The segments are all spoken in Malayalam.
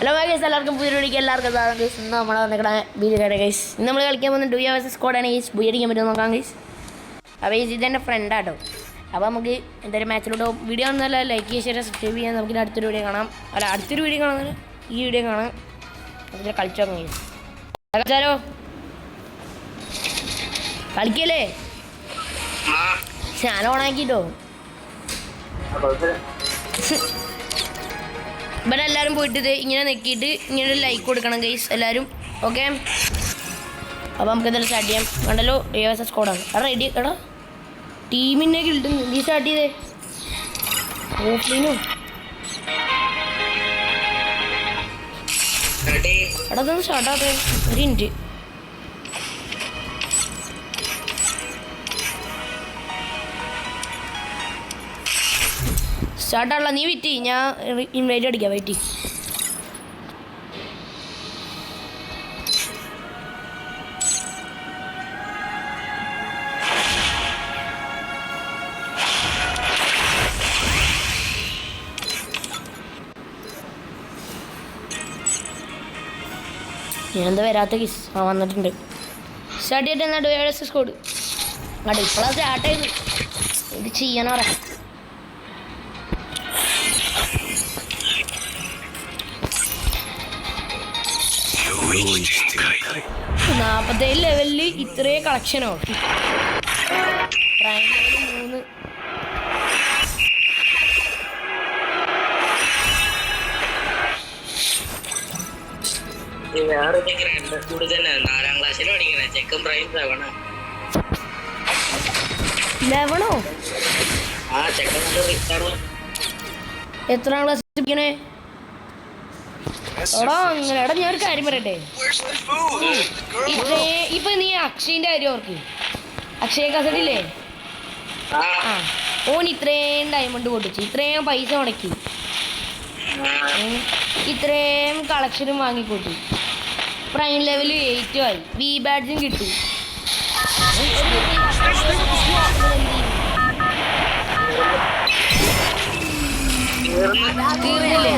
ഹലോ ഗൈസ്, എല്ലാവർക്കും പുതിയ വീഡിയോയ്ക്ക് എല്ലാവർക്കും സ്വാഗതം ഗൈസ്. ഇന്ന് നമ്മൾ വന്നിട്ട് ബീജാണ് ഗൈസ്. ഇന്ന് നമ്മൾ കളിക്കാൻ പോകുന്നത് ഡുയോ വേഴ്സസ് സ്ക്വാഡാണ് ഗൈസ്. ബുയ അടിക്കാൻ പറ്റുമോ നോക്കാം ഗൈസ്. അപ്പോൾ ഗൈസ് ഇതെൻ്റെ ഫ്രണ്ടാട്ടോ. അപ്പോൾ നമുക്ക് എന്തായാലും മാച്ചിലോട്ട് വീഡിയോ ഒന്നുമല്ല, ലൈക്ക് ചെയ്യുക, ഷെയർ സബ്സ്ക്രൈബ് ചെയ്യാൻ. നമുക്ക് അടുത്തൊരു വീഡിയോ കാണാം. അല്ല, അടുത്തൊരു വീഡിയോ കാണാൻ ഈ വീഡിയോ കാണാം. അതിൽ കളിച്ചു നോക്കാം ഗൈസ്. കളിച്ചാലോ? കളിക്കല്ലേ? ഞാൻ ഓണാക്കിട്ടോ. ഇവിടെ എല്ലാവരും പോയിട്ട് ഇങ്ങനെ നെക്കിയിട്ട് ഇങ്ങനെ ലൈക്ക് കൊടുക്കണം ഗൈസ് എല്ലാവരും. ഓക്കെ, അപ്പോൾ നമുക്ക് എന്തായാലും സ്റ്റാർട്ട് ചെയ്യാം. കണ്ടല്ലോ, വേഴ്സസ് സ്ക്വാഡാണ്. റെഡി എടാ, ടീമിനെ കിട്ടും. നീ സ്റ്റാർട്ട് ചെയ്തേ. ഓഫ്ലൈനും എടാ ഇതൊന്നും സ്റ്റാർട്ടാകട്ടെ. ഒരു മിനിറ്റ്. സ്റ്റാർട്ടാണല്ലോ, നീ വെയിറ്റ് ചെയ്യ്, ഞാൻ ഇൻവൈറ്റ് അടിക്കാം. വെയിറ്റ് ചെയ്യ്. ഞാനെന്താ വരാത്ത കിസ്? ആ വന്നിട്ടുണ്ട്. സ്റ്റാർട്ട് ചെയ്തിട്ട് എന്നാ ഡുവേഴ്സസ് സ്ക്വാഡ്. അവിടെ ഇപ്പോഴാണ് സ്റ്റാർട്ട് ചെയ്ത്. ഇത് ചെയ്യാനാ പറയാം. 47 ലെവലിൽ ഇത്രേ കളക്ഷനോ? 3 ലെവണോ? എത്രാം ക്ലാസ് പഠിക്കണേ? എടാ അങ്ങനെ എടാ, ഞാനൊരു കാര്യം പറയട്ടെ. ഇപ്പൊ നീ അക്ഷയിന്റെ കാര്യം ഓർക്ക്. അക്ഷയ കസഡില്ലേ? ആ, ഓൻ ഇത്രയും ഡയമണ്ട് പൊട്ടിച്ച്, ഇത്രയും പൈസ മുടക്കി, ഇത്രയും കളക്ഷനും വാങ്ങിക്കൂട്ടി, പ്രൈം ലെവൽ 8 ആയി, ബി ബാഡ്ജും കിട്ടി. തീർന്നില്ലേ?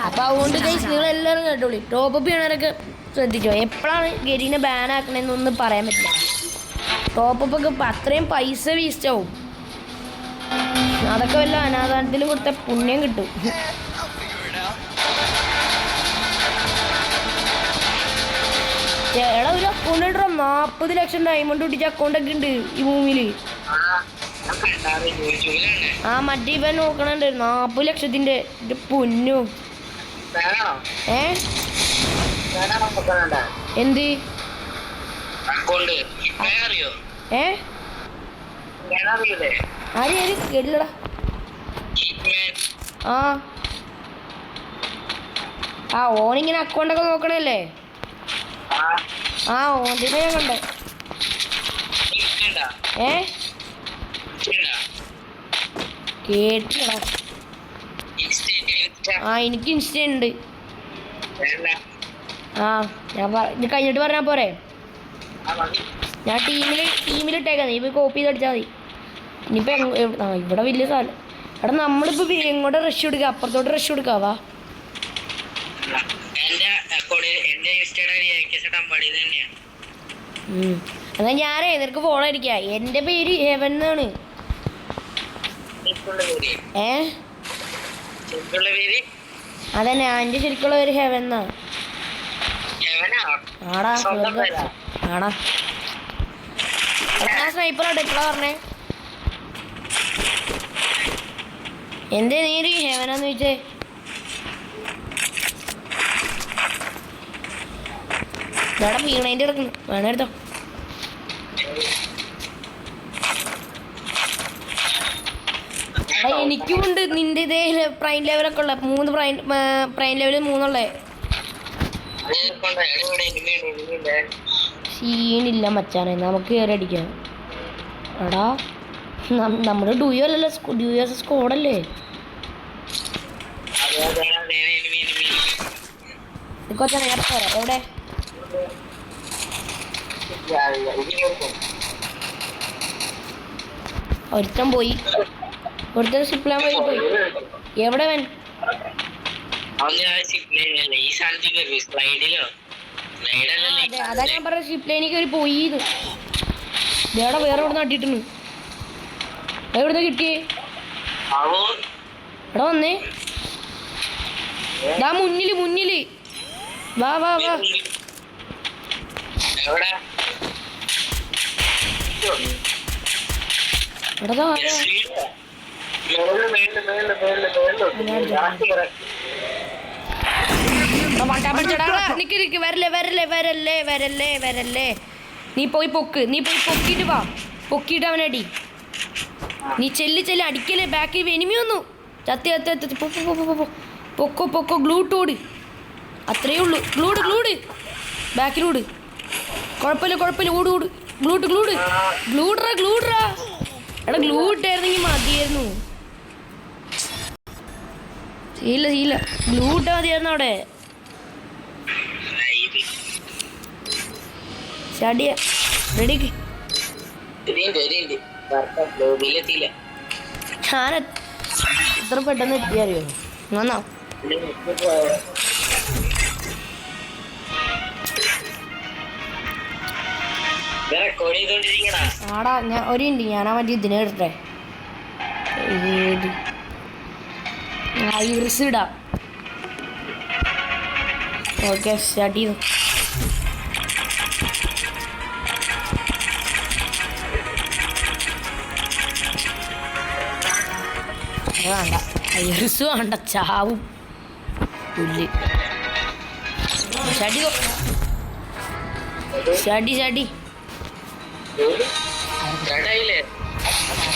അപ്പൊ അതുകൊണ്ട് ഗൈസ് നിങ്ങൾ എല്ലാവരും കേട്ടോളി. ടോപ്പപ്പ് ചെയ്യണവരൊക്കെ ശ്രദ്ധിച്ചോ. എപ്പോഴാണ് ഗെരീനെ ബാൻ ആക്കണമെന്നൊന്നും പറയാൻ പറ്റില്ല. ടോപ്പപ്പ് ഒക്കെ അത്രയും പൈസ വേസ്റ്റ് ആവും. അതൊക്കെ വല്ല അനാഥാനത്തിൽ കൊടുത്ത പുണ്യം കിട്ടും. എടാ, ഒരു അക്കൗണ്ട് ഇട്ടോ, 40 ലക്ഷം ഡയമണ്ട് ഒട്ടിച്ച അക്കൗണ്ടൊക്കെ ഉണ്ട് ഈ ഭൂമിയില്. ആ മറ്റേ ഇവൻ നോക്കണുണ്ട് 40 ലക്ഷത്തിന്റെ പൊന്നു. എന്ത് ആര് കേട്ടില്ലടാ. ആ ഓനിങ്ങനെ അക്കൗണ്ടൊക്കെ നോക്കണല്ലേ? ആ ഓൻ്റെ ഞാൻ കണ്ടേ. കേട്ടില്ലടാ. ആ എനിക്ക് ഇൻസ്റ്റ ഉണ്ട്. ആ ഞാൻ ഇത് കഴിഞ്ഞിട്ട് പറഞ്ഞാൽ പോരെ? ഞാൻ ടീമിലിട്ടേക്കാം. നീ പോയി കോപ്പി ചെയ്ത് അടിച്ചാൽ മതി. ഇനിയിപ്പോൾ ഇവിടെ വലിയ സാധനം. എടാ നമ്മളിപ്പോൾ എങ്ങോട്ട് റഷ് കൊടുക്കുക? അപ്പുറത്തോട്ട് റഷ് കൊടുക്കാവാ. എന്നാൽ ഞാനേ നിനക്ക് ഫോളോ അടിക്കാം. എൻ്റെ പേര് ഹെവൻ എന്നാണ്. അതന്നെ, എൻ്റെ ശരിക്കുള്ള പേര് ഹെവൻ എന്നാ. ആടാ ആടാ, ഞാൻ സ്നൈപ്പറാട്ടെ. എപ്പോഴാ പറഞ്ഞേ? എന്തേ നീ ഒരു ഹെവനാന്ന് ചോദിച്ചേ? ഇവിടെ വീണേൻ്റെ എടുക്കുന്നു, വേണേ എടുത്തോ. എനിക്കുമുണ്ട് നിന്റെ ഇതേ പ്രൈം ലെവലൊക്കെ ഉള്ള 3 പ്രൈം ലെവല് 3 സീനില്ല മച്ചാനെ. നമുക്ക് കയറി അടിക്കാം. എടാ നമ്മുടെ ഡുയോ അല്ലല്ലോ, ഡുയോ സ്ക്വാഡല്ലേ? കൊച്ചാ നേരെ പോരാ. എവിടെ ഒരുത്തൻ പോയി, ഒരുത്തൻ സിപ്ലാൻ വഴി പോയി. എവിടെ വൻ? അതാ ഞാൻ പറഞ്ഞ ഷിപ്പ് ലൈനിൽ കയറി പോയി. ഇതേടെ വേറെ എവിടെ നട്ടിട്ടുണ്ട്. എവിടുന്ന് കിട്ടിയേ? എടാ വന്നേ, ദാ മുന്നില് വാ വാ വാ. എടാ നിക്ക് വരല്ലേ. നീ പോയി പൊക്കിട്ട് വാ. പൊക്കിട്ട് അവനടി. നീ ചെല്ല് അടിക്കല്ലേ. ബാക്കിൽ എനിമി വന്നു. ചത്തി പൊക്കോ ഗ്ലൂട്ടോട്. അത്രയേ ഉള്ളൂ. ഗ്ലൂഡ് ബാക്കിലൂട്. കുഴപ്പമില്ല ഓട്. ഗ്ലൂഡറാ. എടാ ഗ്ലൂട്ടായിരുന്നെങ്കിൽ മതിയായിരുന്നു. ഇല്ല ഗ്ലൂട്ട മതിയായിരുന്നു അവിടെ. ചാടിയ റെഡിക്ക്. ഞാൻ ഇത്ര പെട്ടെന്ന് എത്തിയറിയോ? വന്നോ? ആടാ ഞാൻ ഒരു മിനിറ്റ്, ഞാനാ മറ്റേ ഇതിനെ ഇടട്ടെ. ഐറിസ് ഇടാം. ഓക്കെ സ്റ്റാർട്ട് ചെയ്തു. വേണ്ട ഐറിസ് വേണ്ട, ചാവും പുല്ല്. ചാടി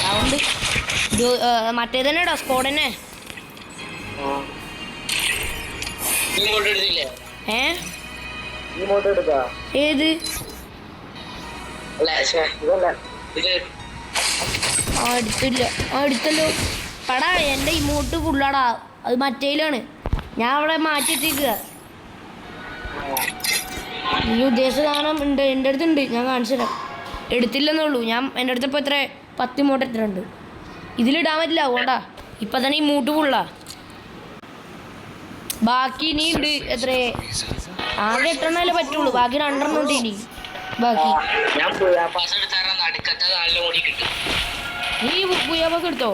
അതുകൊണ്ട് മറ്റേ തന്നെ ഇടാ, സ്കോഡ് തന്നെ. ഏത് എടുത്തല്ലോ പടാ. എൻ്റെ ഇമോട്ട് ഫുള്ളാടാ, അത് മറ്റേലാണ്. ഞാൻ അവിടെ മാറ്റിയിട്ടേക്കുക. നീ ഉദ്ദേശിച്ച സാധനം ഉണ്ട് എൻ്റെ അടുത്തുണ്ട്, ഞാൻ കാണിച്ചു തരാം. എടുത്തില്ലെന്നുള്ളൂ. എൻ്റെ അടുത്ത് ഇപ്പോൾ 10 ഇമോട്ട് എത്രയുണ്ട്. ഇതിലിടാൻ പറ്റില്ല, അതുകൊണ്ടാ. ഇപ്പം തന്നെ ഇമോട്ട് ഫുള്ളാ. ബാക്കി ഇനി ഉണ്ട് എത്ര? ആകെ 8 പറ്റുള്ളൂ. ബാക്കി 2 ഉണ്ട് ഇനി. ബാക്കി നീ പുയ്യാപ്പാസ് എടുത്തോ?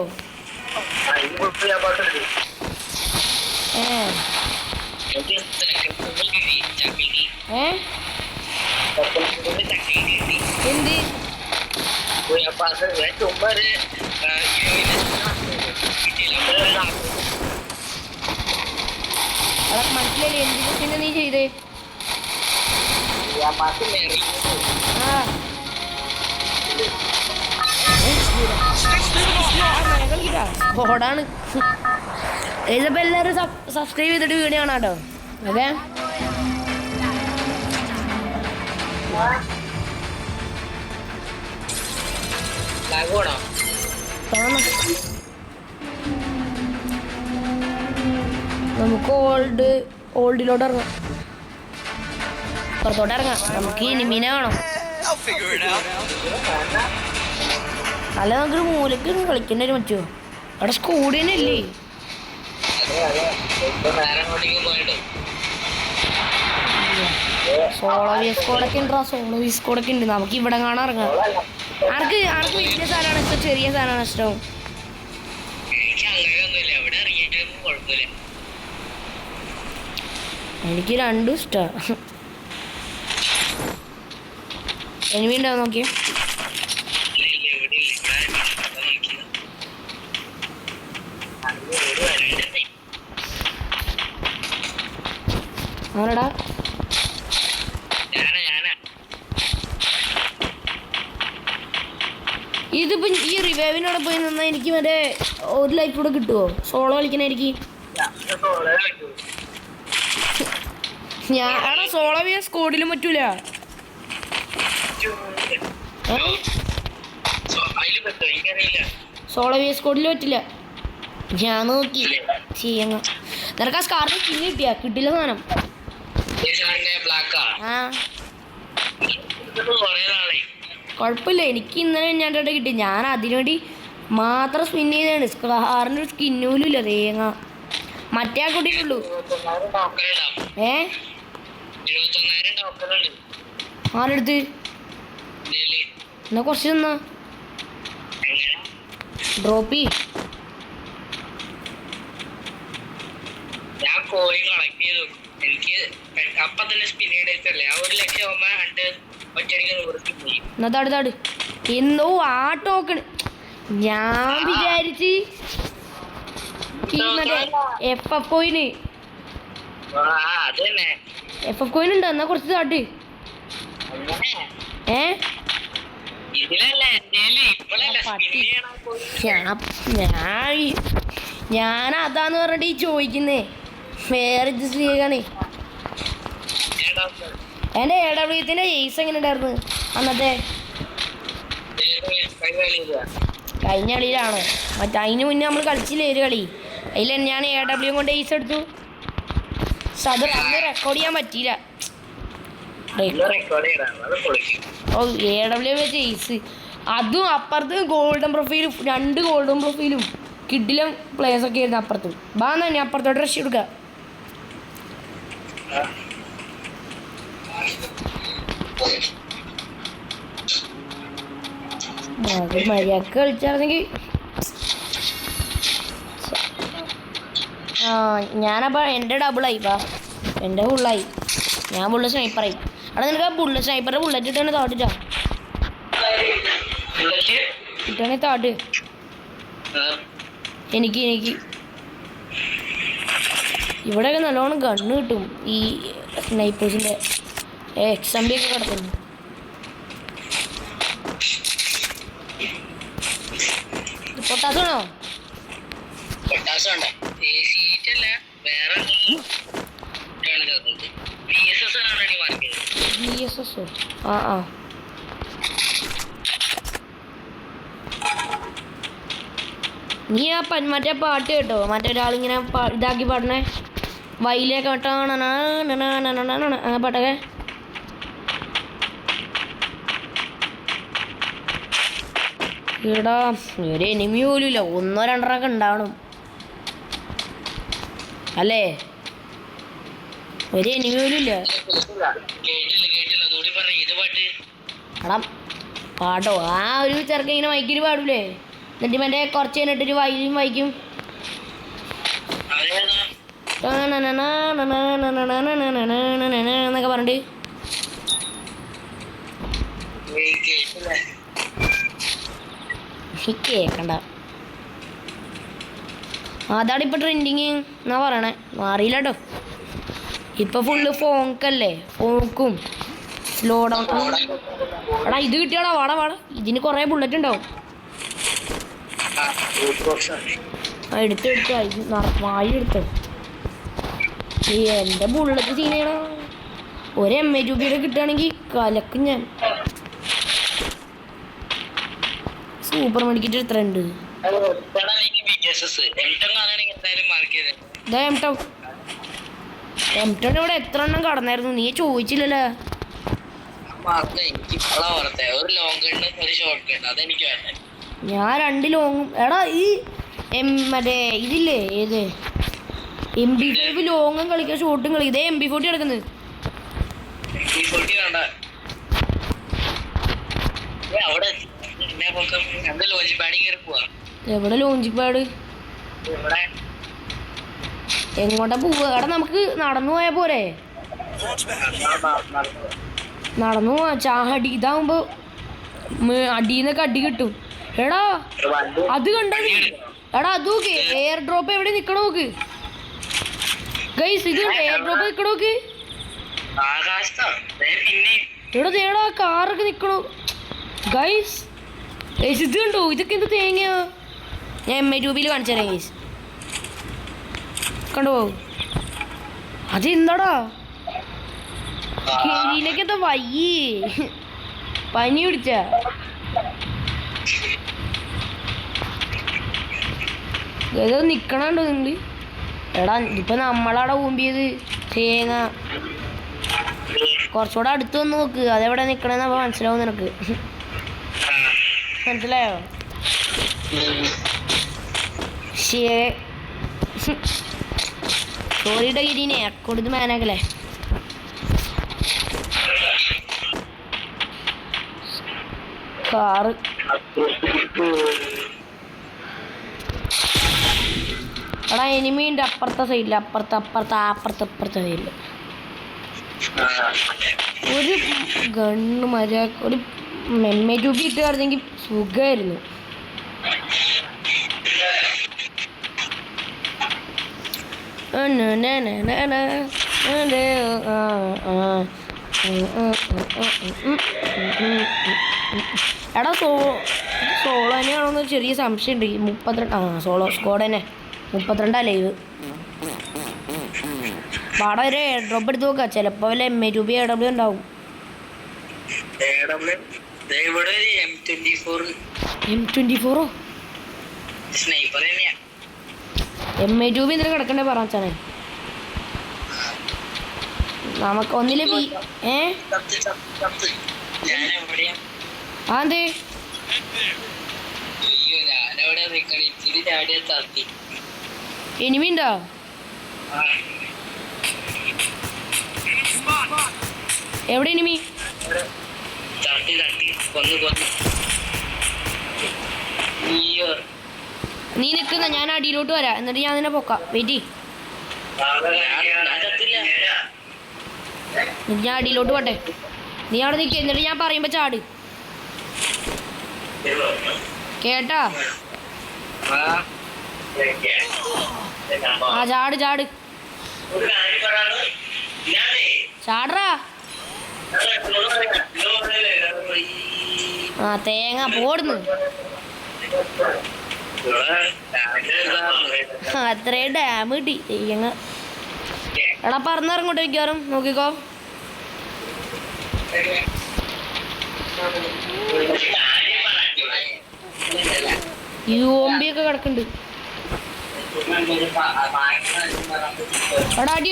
എന്ത് മനസ്സിലായില്ലേ എന്തിനെ നീ ചെയ്തേ? ഓടാണ്. ഇതിപ്പോ എല്ലാവരും സബ്സ്ക്രൈബ് ചെയ്തിട്ട് വീഡിയോ ആണ് കേട്ടോ. ഓക്കെ നമുക്ക് ഓൾഡിലോട്ട് ഇറങ്ങാം. പുറത്തോട്ട് ഇറങ്ങാം. നമുക്ക് ഇനിമീനെ വേണം. അല്ല നമുക്കൊരു മൂലക്ക് കളിക്കേണ്ടി വരും. പറ്റുമോ? അവിടെ സ്കൂടി തന്നെ ഇല്ലേ? സോളോ വിസ്കോടൊക്കെ ഉണ്ട്. നമുക്ക് ഇവിടെ കാണാൻ ഇറങ്ങാം. ആർക്ക് വലിയ സാധനമാണ് ഇഷ്ടം, ചെറിയ സാധനമാണ് ഇഷ്ടം? എനിക്ക് രണ്ടും ഇഷ്ടമാണ്. എനിമി ഉണ്ടാവും നോക്കിയേ. ആരടാ? ഇതിപ്പോ ഈ റിവൈവിനോടെ പോയി നിന്നാൽ എനിക്ക് മറ്റേ ഒരു ലൈഫ് കൂടെ കിട്ടുമോ? സോളോ കളിക്കണായിരിക്കും. ഞാൻ സോളോ ചെയ്യാൻ സ്കോഡിലും പറ്റൂല. സോളോ ചെയ്യാൻ സ്കോഡിലും പറ്റില്ല. ഞാൻ നോക്കി ചെയ്യങ്ങ. നിനക്ക് ആ സ്കാറിന് സ്കിൻ കിട്ടിയാ? കിട്ടില്ല സാധനം. കുഴപ്പമില്ല, എനിക്ക് ഇന്നലെ ഞാൻ കിട്ടി. ഞാൻ അതിനുവേണ്ടി മാത്രം സ്പിൻ ചെയ്തതാണ്. സ്കാറിന് ഒരു സ്കിന്നൂലും ഇല്ല. തേങ്ങ മറ്റേ കൂട്ടിയിട്ടുള്ളൂ. ആരെടുത്ത് എന്നാ കുറച്ച് തന്നാ ഡ്രോപ്പി. ഞാൻ കോഴി കളക്ട് ചെയ്തു. എനിക്ക് അപ്പൊ തന്നെ സ്പിന്നേഡല്ലേ ആ 1 ലക്ഷം ഒറ്റയടിക്ക് എന്നാ താട് എന്തോ ആ ടോക്കൺ ഞാൻ വിചാരിച്ച് എഫ് കോയിന് എഫ് കോയിൻ ഉണ്ടോ? എന്നാ കുറച്ച് താട്ട്. ഞാൻ അതാന്ന് പറഞ്ഞിട്ട് ഈ ചോദിക്കുന്നേ. വേറെ ഇത് സ്ത്രീകാണേ. എൻ്റെ AWത്തിന്റെ ഏസ് എങ്ങനെ ഉണ്ടായിരുന്നു അന്നത്തെ? കഴിഞ്ഞ കളിയിലാണോ? മറ്റേ അതിന് മുന്നേ നമ്മൾ കളിച്ചില്ലേ ഒരു കളി, അതിൽ ഞാൻ AW കൊണ്ട് ഏസ് എടുത്തു. പക്ഷെ അത് അന്ന് റെക്കോർഡ് ചെയ്യാൻ പറ്റിയില്ല. ഓ AW വെച്ച് ഏസ്, അതും അപ്പുറത്ത് ഗോൾഡൻ പ്രൊഫൈലും 2 ഗോൾഡൻ പ്രൊഫൈലും കിഡിലും പ്ലേയേഴ്സൊക്കെ ആയിരുന്നു അപ്പുറത്ത്. ബാ തന്നെ അപ്പുറത്തോട്ട് റഷ് എടുക്കുക. മര്യാദക്ക് കളിച്ചായിരുന്നെങ്കിൽ. ഞാനപ്പോൾ എൻ്റെ ഡബിളായി പാ, എൻ്റെ ഫുള്ളായി. ഞാൻ ഫുള്ള് സ്നൈപ്പറായി. അവിടെ നിനക്ക് ആ ബുള്ളറ്റ് സ്നൈപ്പറിൻ്റെ ബുള്ളറ്റ് ഇട്ടാണ് താട്ടിട്ടാ ഇട്ടാണെ താട്ട്. എനിക്ക് ഇവിടെയൊക്കെ നല്ലോണം ഗണ്ണ് കിട്ടും. ഈ സ്നൈപ്പേഴ്സിൻ്റെ XMB ഒക്കെ കിടക്കുന്നു. പൊട്ടാസാണോ? ആ നീ ആ മറ്റേ പാട്ട് കേട്ടോ? മറ്റൊരാളിങ്ങനെ ഇതാക്കി പാടണേ വൈലേക്ക് കേട്ടോ ആ പാട്ടൊക്കെ. ഈടാ ഒരു എനിമി പോലും ഇല്ല, 1-2 ഉണ്ടാവണം അല്ലേ? ഒരു എനിമി പോലും ഇല്ല. എടാ പാട്ടോ ആ ഒരു ചെറുക്ക ഇങ്ങനെ മൈക്കിന് പാടൂലേ, എന്നിട്ട് മറ്റേ കുറച്ച് കഴിഞ്ഞിട്ടൊരു വയലും വായിക്കും. എന്നൊക്കെ പറഞ്ഞിട്ട് കേക്കണ്ട. അതാണ് ഇപ്പൊ ട്രെൻഡിങ് എന്നാ പറയണേ. അറിയില്ല കേട്ടോ, ഇപ്പൊ ഫുള്ള് ഫോങ്കല്ലേ, ഫോക്കും സ്ലോ ഡൗൺ. എടാ ഇത് കിട്ടിയാടാ, വാടാ ഇതിന് കുറെ ബുള്ളറ്റ് ഉണ്ടാവും. എടുത്തു വായി എടുത്തോ. എൻ്റെ ബുള്ളറ്റ് സീനേടാ. ഒരു MA2 കിട്ടുകയാണെങ്കിൽ കലക്കും ഞാൻ. സൂപ്പർ മെഡിക്കറ്റ് എത്ര ഉണ്ട്? M10 ഇവിടെ എത്ര എണ്ണം കടന്നായിരുന്നു? നീ ചോദിച്ചില്ലല്ലോ. ഞാൻ 2 ലോങ്ങും. എടാ ഈ മറ്റേ ഇതില്ലേ ഏത് MP5 ലോങ്ങും കളിക്കുക, ഷോട്ടും കളി. ഇതേ MP40 കിടക്കുന്നത്. എവിടെ ലോഞ്ച് പാഡ്? എങ്ങോട്ടാ പോവുക? എടാ നമുക്ക് നടന്നു പോയാ പോരെ? നടന്നു പോവാ. ചാടി ഇതാവുമ്പോ അടിന്നൊക്കെ അടി കിട്ടും. എടാ അത് കണ്ടാ? എടാ അത് നോക്ക്, എയർ ഡ്രോപ്പ് എവിടെ നിക്കണ നോക്ക് ഗൈസ്. ഇത് എയർ ഡ്രോപ്പ് നിക്കണ നോക്ക്. എടാ തേടാ കാറൊക്കെ നിക്കണു ഗൈസ്. ഇത് കണ്ടോ? ഇതൊക്കെ എന്ത് തേങ്ങ? ഞാൻ MA2 കാണിച്ചു തരാം ഗൈസ്. കണ്ടോ? അതെന്താടാ കേരിയിലേക്ക് എന്താ വയ്യേ? പനി പിടിച്ച ഏതോ നിക്കണുണ്ടോ നിങ്ങള്? എടാ ഇപ്പൊ നമ്മളവിടെ ഊമ്പിയത് തേങ്ങ. കുറച്ചുകൂടെ അടുത്ത് വന്ന് നോക്ക്, അതെവിടെ നിക്കണെന്ന് അപ്പൊ മനസ്സിലാവും നിനക്ക്. മനസ്സിലായോ? സോറിയുടെ ഗിരിനെ കൊടുത്ത് മാനാക്കല്ലേ. കാറ് എടാ എനിമീൻ്റെ അപ്പുറത്തെ സൈഡിൽ അപ്പുറത്തെ സൈഡിൽ ഒരു ഗണ്ണ് ഒരു മെമ്മ ട്യൂബി ഇട്ട് കിടന്നെങ്കിൽ സുഖമായിരുന്നു. എടാ സോളോ തന്നെയാണോന്ന് ചെറിയ സംശയമുണ്ട്. 32 സോളോ സ്ക്വാഡ് തന്നെ 32 ലൈവ്. പാടെ ഒരു എയർ ഡ്രോപ്പ് എടുത്ത് നോക്കാം. ചിലപ്പോൾ വല്ല MA2B AW ഉണ്ടാവും. M24 MA2B എന്തിനാ കിടക്കണ്ടേ പറഞ്ഞേ. നമുക്ക് ഒന്നിലെ അതെ എനിമിണ്ടോ? എവിടെ എനിമി? നീ നിൽക്കുന്ന ഞാൻ അടിയിലോട്ട് വരാം. എന്നിട്ട് ഞാൻ നിന്നെ പൊക്കാം. വെയിറ്റ് ഞാൻ അടിയിലോട്ട് പോട്ടെ. നീ അവിടെ നിൽക്കുക. എന്നിട്ട് ഞാൻ പറയുമ്പോ ചാട് കേട്ടാ. ആ ചാട് ചാടറാ. ആ തേങ്ങ പോടുന്നു. അത്രയും ഡാം കിട്ടി തേങ്ങ. എടാ പറന്നിറങ്ങോട്ടെ മിക്കവാറും. നോക്കിക്കോ. UMP ഒക്കെ കിടക്കുന്നുണ്ട്. എടാ അടി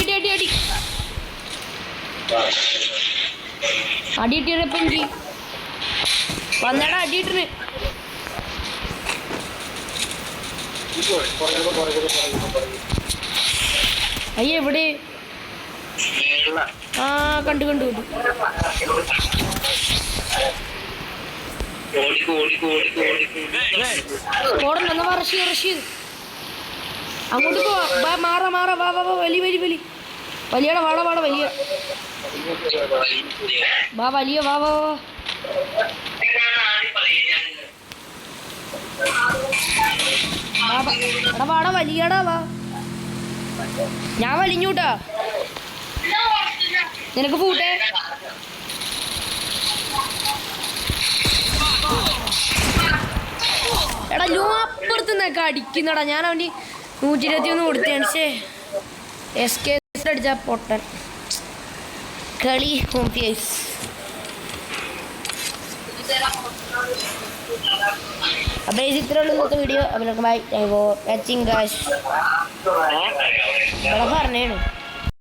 ഇട്ടിട്ടപ്പം എനിക്ക് വന്നടാ അടി ഇട്ടിന്. അയ്യ എവിടെ? ആ കണ്ടു ഓടുന്ന റഷീദ് അങ്ങോട്ട് പോവാ. മാറ വാ വലിയ വലിയടാ വാട വലിയ വാ വലിയ വാ എടാ വാട വലിയടാ വാ. ഞാൻ വലിഞ്ഞൂട്ടാ. നിനക്ക് പൂട്ടെ. എടാ ലൂ അപ്പുറത്ത് നിന്നൊക്കെ അടിക്കുന്നടാ. ഞാൻ അവന് 121 കൊടുത്തേണ്. SK അടിച്ച പൊട്ടൻ കളി ഹോംഫേസ്. അപ്പോൾ ഇത്രയുള്ള ഇന്നത്തെ വീഡിയോ. അപ്പോൾ ബൈ വാച്ചിങ് ഗായ്സ്. ഇവിടെ പറഞ്ഞേണ്.